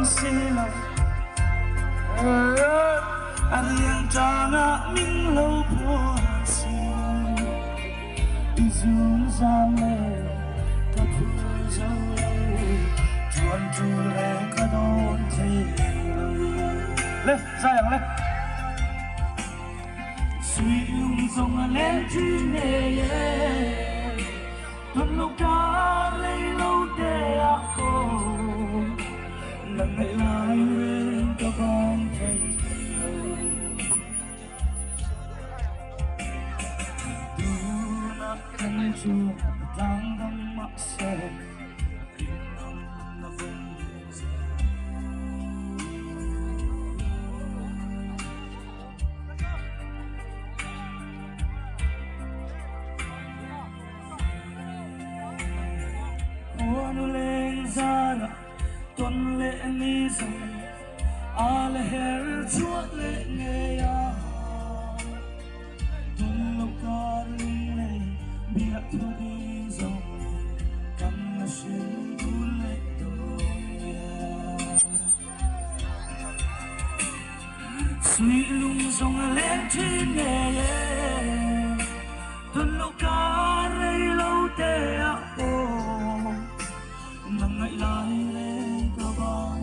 xê lòng anh riêng trang mình lâu buồn xin dù ra mê ta vui dấu chuồn chu lệ cả đón thấy lên raอย่างlên suy lung dòng lên trên nề tuần lâu cả lấy lâu để cô lần này lại lên cả con thấy thân chuông đang đắm mắc say im lặng là vấn đề gì hoa nu lên ra là tuần lễ mi rằng ale her chuột lệ nghe ya tuần lâu cả biar tu di zong karena sendule doya suy lung zong lên trên nề tuần lâu cả đây lâu tê ô nằm ngày lại lên cơ bao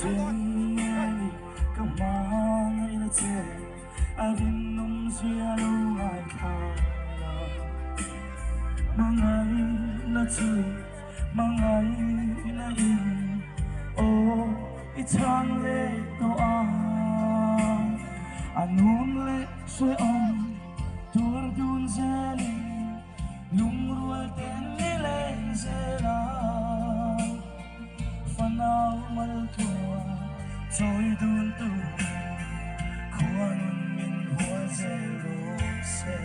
trên ngày các mang ngày là chết anh nông xia lâu ngày thà mang ngày là chết mang ngày là in ô ít tháng lệ tao anh hôm lệ xuôi ông tua đun xe lung ruột tên lệ lên xe nào mal tua trôi đun tu khuôn mình hoa zero xe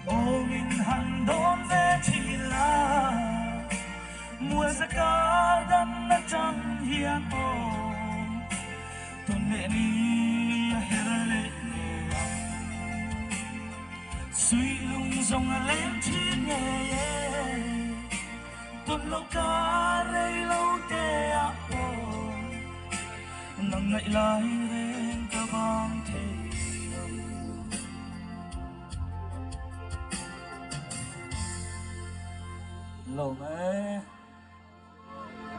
ô mình hằng đón về chỉ là mùa giá cá đâm đã trăng hiền ô tuần lệ ni hết lệ suy lung dòng lên trên nghề tuần lâu cả đây lâu tê ô nằm ngại lại đến cả bang thế lâu mấy